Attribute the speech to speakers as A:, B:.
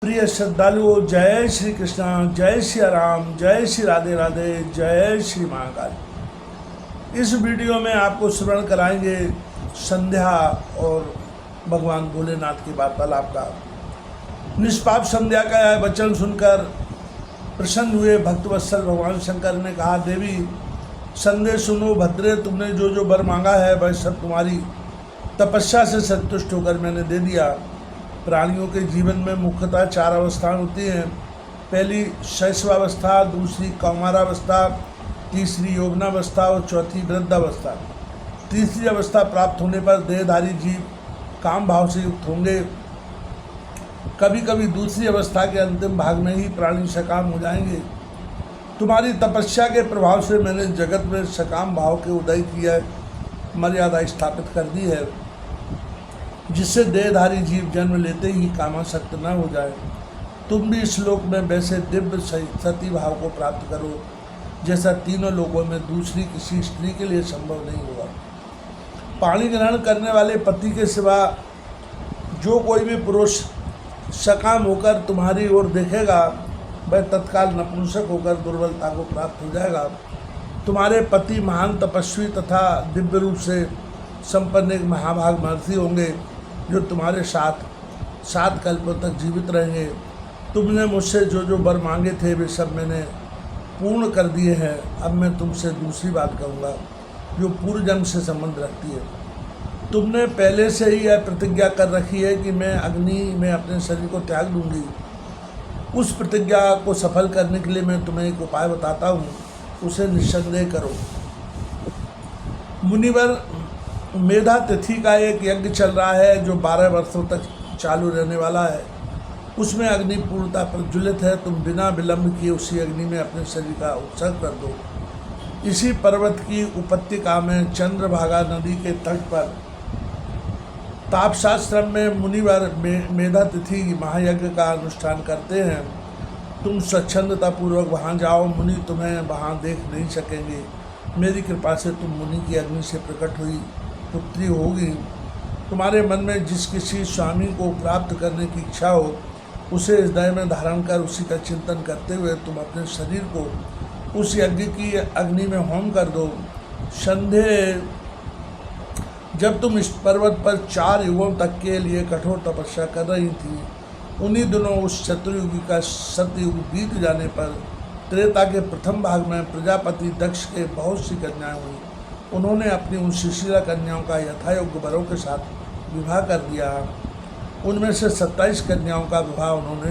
A: प्रिय श्रद्धालुओं, जय श्री कृष्णा, जय श्री राम, जय श्री राधे राधे, जय श्री महाकाल। इस वीडियो में आपको स्मरण कराएंगे संध्या और भगवान भोलेनाथ की वार्तालाप का। निष्पाप संध्या का यह वचन सुनकर प्रसन्न हुए भक्तवत्सल भगवान शंकर ने कहा, देवी संदेह सुनो भद्रे, तुमने जो जो वर मांगा है वह सब तुम्हारी तपस्या से संतुष्ट होकर मैंने दे दिया। प्राणियों के जीवन में मुख्यतः 4 अवस्थाएं होती हैं। पहली शैशवावस्था, दूसरी कौमारावस्था, तीसरी यौवनावस्था और चौथी वृद्धावस्था। तीसरी अवस्था प्राप्त होने पर देहधारी जीव काम भाव से युक्त होंगे। कभी कभी दूसरी अवस्था के अंतिम भाग में ही प्राणी सकाम हो जाएंगे। तुम्हारी तपस्या के प्रभाव से मैंने जगत में सकाम भाव के उदय की है मर्यादा स्थापित कर दी है, जिससे देहधारी जीव जन्म लेते ही कामासक्त न हो जाए। तुम भी इस लोक में वैसे दिव्य सती भाव को प्राप्त करो जैसा तीनों लोकों में दूसरी किसी स्त्री के लिए संभव नहीं हुआ। पाणी ग्रहण करने वाले पति के सिवा जो कोई भी पुरुष सकाम होकर तुम्हारी ओर देखेगा वह तत्काल नपुंसक होकर दुर्बलता को प्राप्त हो जाएगा। तुम्हारे पति महान तपस्वी तथा दिव्य रूप से संपन्न एक महाभाग महर्षि होंगे जो तुम्हारे साथ 7 कल्पों तक जीवित रहेंगे। तुमने मुझसे जो जो वर मांगे थे वे सब मैंने पूर्ण कर दिए हैं। अब मैं तुमसे दूसरी बात कहूँगा जो पूर्व जन्म से संबंध रखती है। तुमने पहले से ही यह प्रतिज्ञा कर रखी है कि मैं अग्नि में अपने शरीर को त्याग दूंगी। उस प्रतिज्ञा को सफल करने के लिए मैं तुम्हें एक उपाय बताता हूँ, उसे निस्संदेह करो। मुनिवर, मेधा तिथि का एक यज्ञ चल रहा है जो 12 वर्षों तक चालू रहने वाला है। उसमें अग्नि पूर्णता प्रज्वलित है। तुम बिना विलंब किए उसी अग्नि में अपने शरीर का उत्सर्ग कर दो। इसी पर्वत की उपत्यका में चंद्रभागा नदी के तट पर तापशास्त्र में मुनिवर मेधा तिथि महायज्ञ का अनुष्ठान करते हैं। तुम स्वच्छंदतापूर्वक वहाँ जाओ, मुनि तुम्हें वहाँ देख नहीं सकेंगे। मेरी कृपा से तुम मुनि की अग्नि से प्रकट हुई पुत्री होगी। तुम्हारे मन में जिस किसी स्वामी को प्राप्त करने की इच्छा हो उसे हृदय में धारण कर उसी का चिंतन करते हुए तुम अपने शरीर को उस यज्ञ की अग्नि में होम कर दो। संध्या, जब तुम इस पर्वत पर 4 युगों तक के लिए कठोर तपस्या कर रही थी, उन्हीं दिनों उस चतुर्युगी का सतयुग बीत जाने पर त्रेता के प्रथम भाग में प्रजापति दक्ष के बहुत सी कन्याएं हुई। उन्होंने अपनी उन सुशीला कन्याओं का यथायोग्य वरों के साथ विवाह कर दिया। उनमें से 27 कन्याओं का विवाह उन्होंने